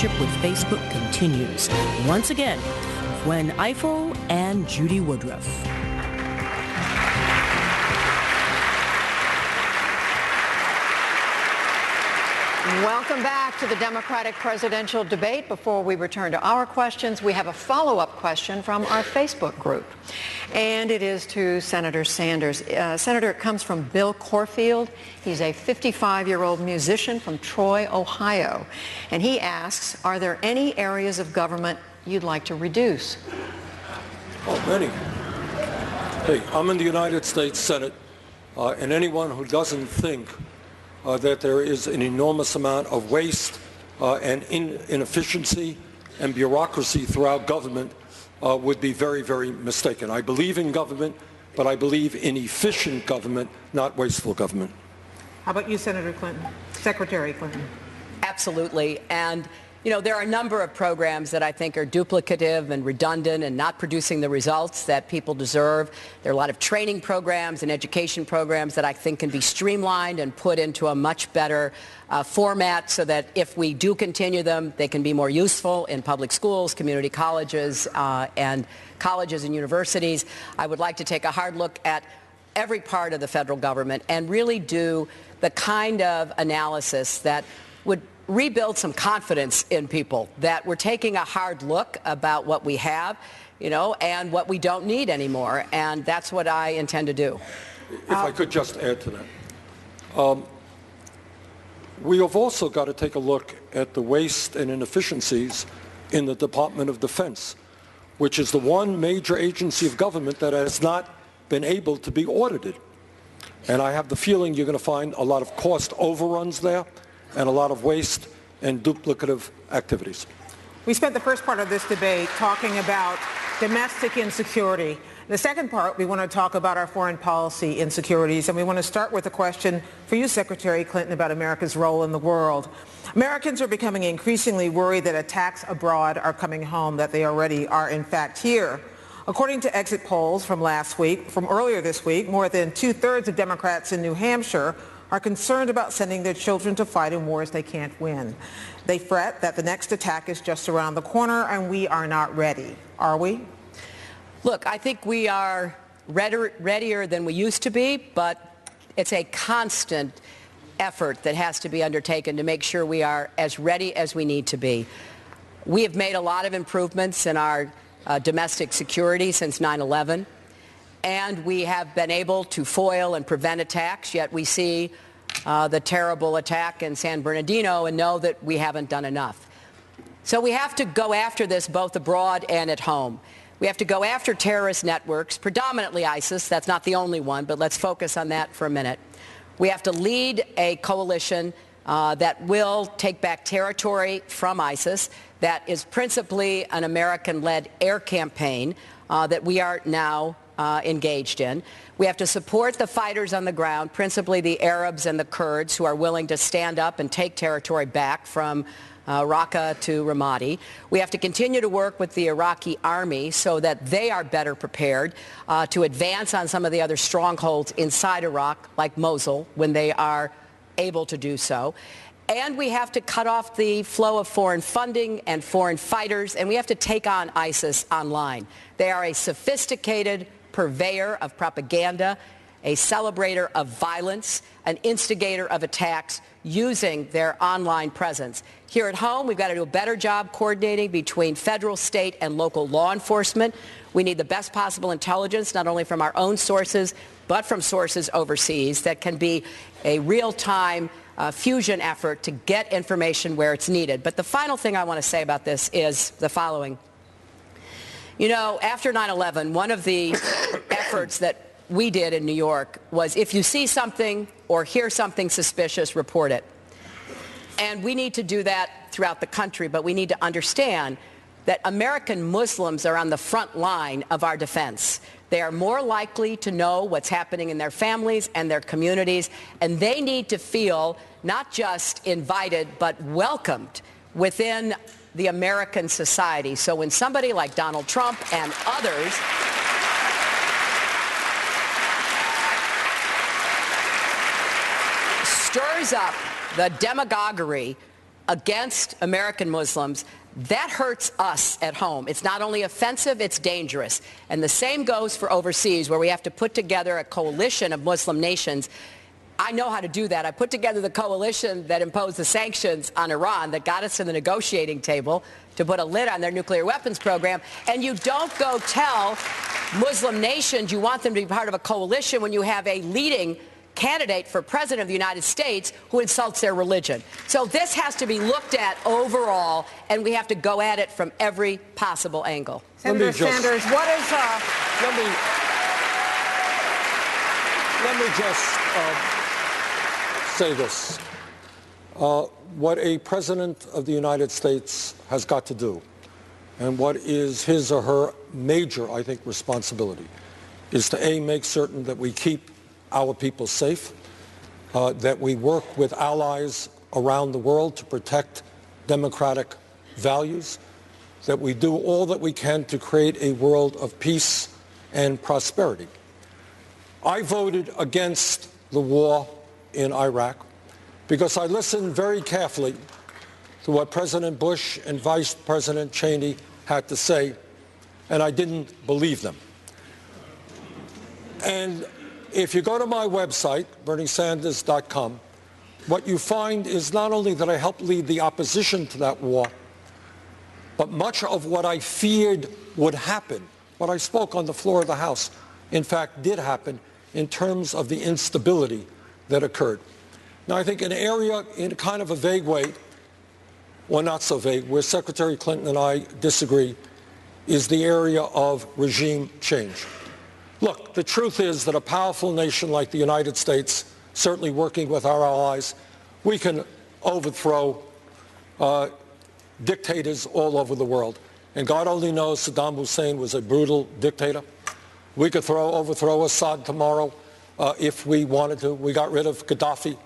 partnership with Facebook continues. Once again, Gwen Eiffel and Judy Woodruff. Welcome back to the Democratic presidential debate. Before we return to our questions, we have a follow-up question from our Facebook group. And it is to Senator Sanders. Senator, it comes from Bill Corfield. He's a 55-year-old musician from Troy, Ohio. And he asks, are there any areas of government you'd like to reduce? Oh, many. Hey, I'm in the United States Senate, and anyone who doesn't think that there is an enormous amount of waste and inefficiency and bureaucracy throughout government would be very, very mistaken. I believe in government, but I believe in efficient government, not wasteful government. How about you, Senator Clinton? Secretary Clinton. Absolutely. And you know, there are a number of programs that I think are duplicative and redundant and not producing the results that people deserve. There are a lot of training programs and education programs that I think can be streamlined and put into a much better format so that if we do continue them, they can be more useful in public schools, community colleges, and universities. I would like to take a hard look at every part of the federal government and really do the kind of analysis that would rebuild some confidence in people, that we're taking a hard look about what we have, you know, and what we don't need anymore. And that's what I intend to do. If I could just add to that. We have also got to take a look at the waste and inefficiencies in the Department of Defense, which is the one major agency of government that has not been able to be audited. And I have the feeling you're going to find a lot of cost overruns there and a lot of waste and duplicative activities. We spent the first part of this debate talking about domestic insecurity. The second part, we want to talk about our foreign policy insecurities, and we want to start with a question for you, Secretary Clinton, about America's role in the world. Americans are becoming increasingly worried that attacks abroad are coming home, that they already are in fact here. According to exit polls from earlier this week, more than two-thirds of Democrats in New Hampshire are concerned about sending their children to fight in wars they can't win. They fret that the next attack is just around the corner and we are not ready. Are we? Look, I think we are readier than we used to be, but it's a constant effort that has to be undertaken to make sure we are as ready as we need to be. We have made a lot of improvements in our domestic security since 9/11. And we have been able to foil and prevent attacks, yet we see the terrible attack in San Bernardino and know that we haven't done enough. So we have to go after this both abroad and at home. We have to go after terrorist networks, predominantly ISIS. That's not the only one, but let's focus on that for a minute. We have to lead a coalition that will take back territory from ISIS, that is principally an American-led air campaign that we are now engaged in. We have to support the fighters on the ground, principally the Arabs and the Kurds, who are willing to stand up and take territory back from Raqqa to Ramadi. We have to continue to work with the Iraqi army so that they are better prepared to advance on some of the other strongholds inside Iraq, like Mosul, when they are able to do so. And we have to cut off the flow of foreign funding and foreign fighters, and we have to take on ISIS online. They are a sophisticated purveyor of propaganda, a celebrator of violence, an instigator of attacks using their online presence. Here at home, we've got to do a better job coordinating between federal, state, and local law enforcement. We need the best possible intelligence, not only from our own sources, but from sources overseas that can be a real-time fusion effort to get information where it's needed. But the final thing I want to say about this is the following. You know, after 9/11, one of the efforts that we did in New York was if you see something or hear something suspicious, report it. And we need to do that throughout the country, but we need to understand that American Muslims are on the front line of our defense. They are more likely to know what's happening in their families and their communities, and they need to feel not just invited, but welcomed within the American society. So when somebody like Donald Trump and others stirs up the demagoguery against American Muslims, that hurts us at home. It's not only offensive, it's dangerous. And the same goes for overseas, where we have to put together a coalition of Muslim nations. I know how to do that. I put together the coalition that imposed the sanctions on Iran, that got us to the negotiating table to put a lid on their nuclear weapons program. And you don't go tell Muslim nations you want them to be part of a coalition when you have a leading candidate for president of the United States who insults their religion. So this has to be looked at overall, and we have to go at it from every possible angle. Senator Sanders, what is... Let me just say this. What a president of the United States has got to do, and what is his or her major, I think, responsibility, is to, A, make certain that we keep our people safe, that we work with allies around the world to protect democratic values, that we do all that we can to create a world of peace and prosperity. I voted against the war in Iraq because I listened very carefully to what President Bush and Vice President Cheney had to say, and I didn't believe them. And if you go to my website, berniesanders.com, what you find is not only that I helped lead the opposition to that war, but much of what I feared would happen, what I spoke on the floor of the House, in fact, did happen in terms of the instability that occurred. Now, I think an area in kind of a vague way, or not so vague, where Secretary Clinton and I disagree, is the area of regime change. Look, the truth is that a powerful nation like the United States, certainly working with our allies, we can overthrow dictators all over the world. And God only knows Saddam Hussein was a brutal dictator. We could overthrow Assad tomorrow if we wanted to. We got rid of Gaddafi.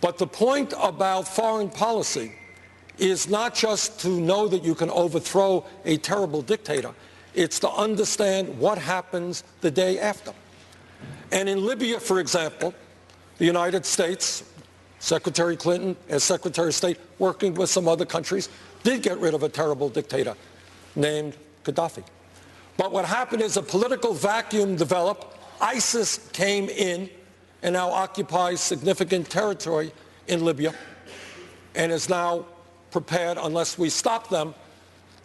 But the point about foreign policy is not just to know that you can overthrow a terrible dictator. It's to understand what happens the day after. And in Libya, for example, the United States, Secretary Clinton, as Secretary of State, working with some other countries, did get rid of a terrible dictator named Gaddafi. But what happened is a political vacuum developed. ISIS came in and now occupies significant territory in Libya and is now prepared, unless we stop them,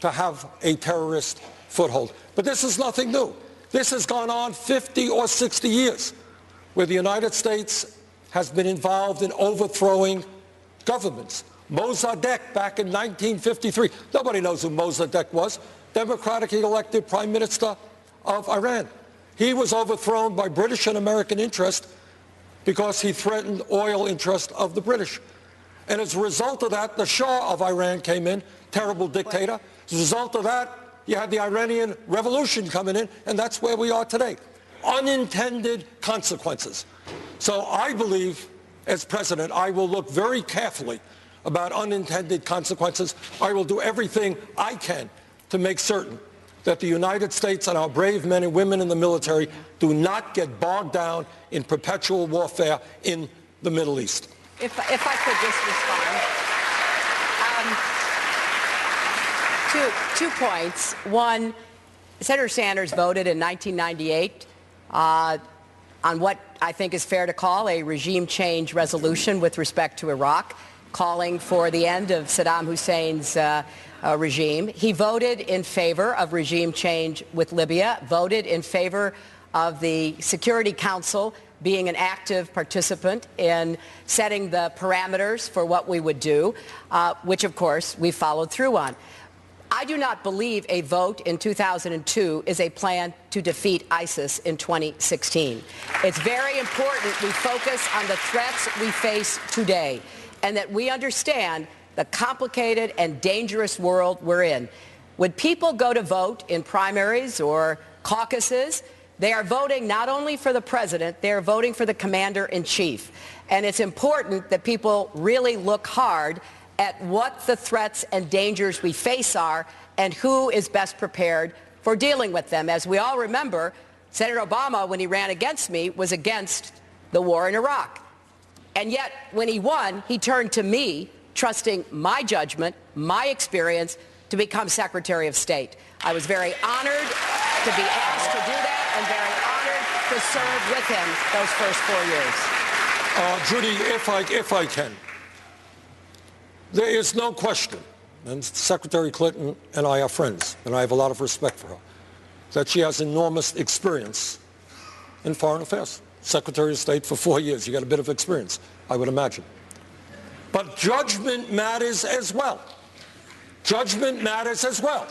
to have a terrorist foothold. But this is nothing new. This has gone on 50 or 60 years, where the United States has been involved in overthrowing governments. Mossadegh back in 1953. Nobody knows who Mossadegh was. Democratically elected Prime Minister of Iran. He was overthrown by British and American interest because he threatened oil interest of the British. And as a result of that, the Shah of Iran came in, terrible dictator. As a result of that, you had the Iranian Revolution coming in, and that's where we are today. Unintended consequences. So I believe, as president, I will look very carefully about unintended consequences. I will do everything I can to make certain that the United States and our brave men and women in the military do not get bogged down in perpetual warfare in the Middle East. If I could just respond. Two points. One, Senator Sanders voted in 1998 on what I think is fair to call a regime change resolution with respect to Iraq, calling for the end of Saddam Hussein's regime. He voted in favor of regime change with Libya, voted in favor of the Security Council being an active participant in setting the parameters for what we would do, which, of course, we followed through on. I do not believe a vote in 2002 is a plan to defeat ISIS in 2016. It's very important we focus on the threats we face today and that we understand the complicated and dangerous world we're in. When people go to vote in primaries or caucuses, they are voting not only for the president, they are voting for the commander-in-chief. And it's important that people really look hard at what the threats and dangers we face are and who is best prepared for dealing with them. As we all remember, Senator Obama, when he ran against me, was against the war in Iraq. And yet, when he won, he turned to me trusting my judgment, my experience, to become Secretary of State. I was very honored to be asked to do that and very honored to serve with him those first 4 years. Judy, if I can, there is no question, and Secretary Clinton and I are friends, and I have a lot of respect for her, that she has enormous experience in foreign affairs. Secretary of State for 4 years. You got a bit of experience, I would imagine. But judgment matters as well. Judgment matters as well.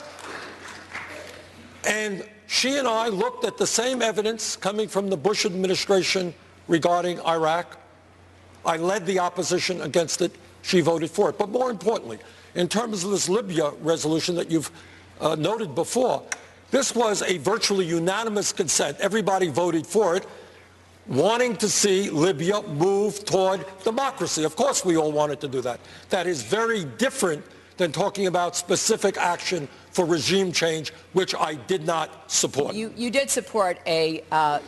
And she and I looked at the same evidence coming from the Bush administration regarding Iraq. I led the opposition against it. She voted for it. But more importantly, in terms of this Libya resolution that you've noted before, this was a virtually unanimous consent. Everybody voted for it, wanting to see Libya move toward democracy. Of course we all wanted to do that. That is very different than talking about specific action for regime change, which I did not support. You did support a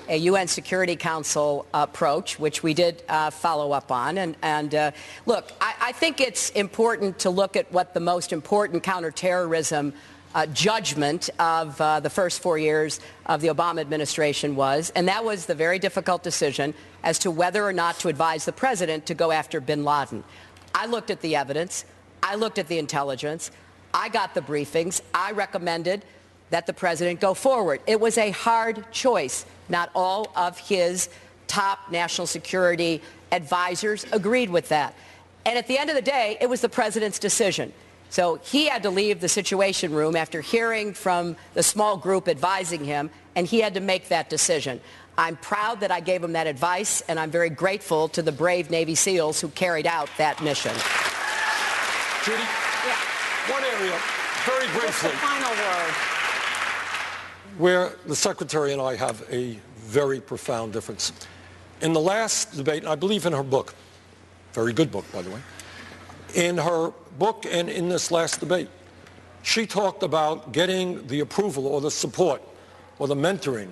UN Security Council approach, which we did follow up on. And look, I think it's important to look at what the most important counterterrorism judgment of the first 4 years of the Obama administration was, and that was the very difficult decision as to whether or not to advise the president to go after bin Laden. I looked at the evidence. I looked at the intelligence. I got the briefings. I recommended that the president go forward. It was a hard choice. Not all of his top national security advisors agreed with that. And at the end of the day, it was the president's decision. So he had to leave the Situation Room after hearing from the small group advising him, and he had to make that decision. I'm proud that I gave him that advice, and I'm very grateful to the brave Navy SEALs who carried out that mission. Judy? Yeah. One area, very briefly, the final word, where the Secretary and I have a very profound difference. In the last debate, and I believe in her book, very good book, by the way, in her book and in this last debate, she talked about getting the approval or the support or the mentoring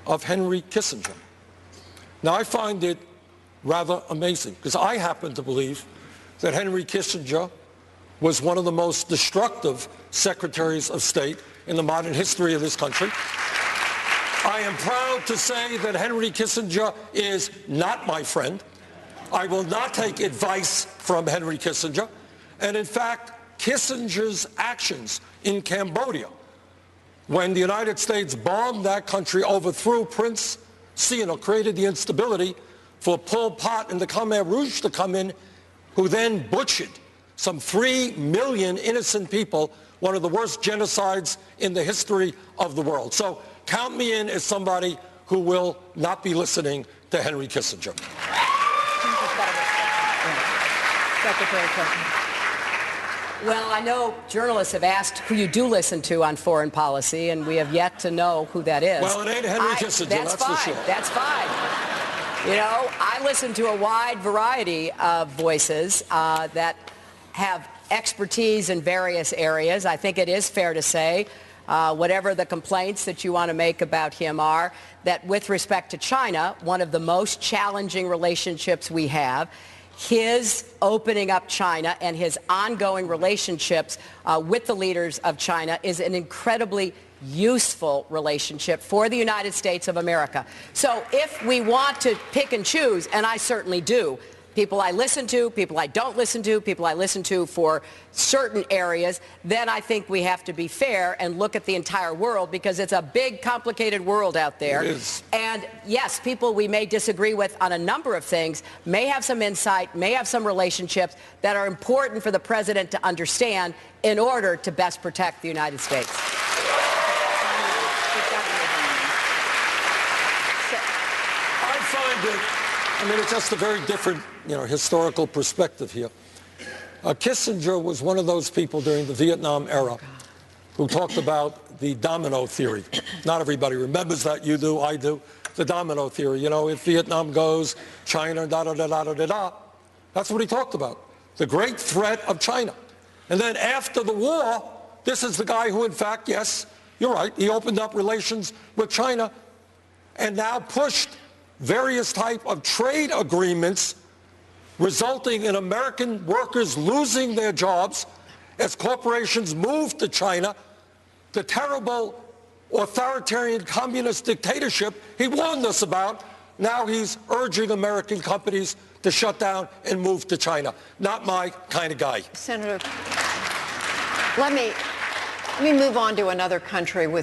of Henry Kissinger. Now, I find it rather amazing because I happen to believe that Henry Kissinger was one of the most destructive secretaries of state in the modern history of this country. I am proud to say that Henry Kissinger is not my friend. I will not take advice from Henry Kissinger. And in fact, Kissinger's actions in Cambodia, when the United States bombed that country, overthrew Prince Sihanouk, created the instability for Pol Pot and the Khmer Rouge to come in, who then butchered some 3 million innocent people, one of the worst genocides in the history of the world. So count me in as somebody who will not be listening to Henry Kissinger. Secretary Clinton. Well, I know journalists have asked who you do listen to on foreign policy, and we have yet to know who that is. Well, it ain't Henry Kissinger, that's for sure. That's fine. You know, I listen to a wide variety of voices that have expertise in various areas. I think it is fair to say, whatever the complaints that you want to make about him are, that with respect to China, one of the most challenging relationships we have, his opening up China and his ongoing relationships with the leaders of China is an incredibly useful relationship for the United States of America. So if we want to pick and choose, and I certainly do, people I listen to, people I don't listen to, people I listen to for certain areas, then I think we have to be fair and look at the entire world, because it's a big, complicated world out there. It is. And yes, people we may disagree with on a number of things may have some insight, may have some relationships that are important for the president to understand in order to best protect the United States. I mean, it's just a very different, historical perspective here. Kissinger was one of those people during the Vietnam era who talked about the domino theory. Not everybody remembers that. You do, I do. The domino theory. If Vietnam goes, China, da-da-da-da-da-da-da. That's what he talked about. The great threat of China. And then after the war, this is the guy who, in fact, yes, you're right, he opened up relations with China and now pushed various type of trade agreements resulting in American workers losing their jobs as corporations move to China, the terrible authoritarian communist dictatorship he warned us about. Now he's urging American companies to shut down and move to China. Not my kind of guy. Senator, let me move on to another country with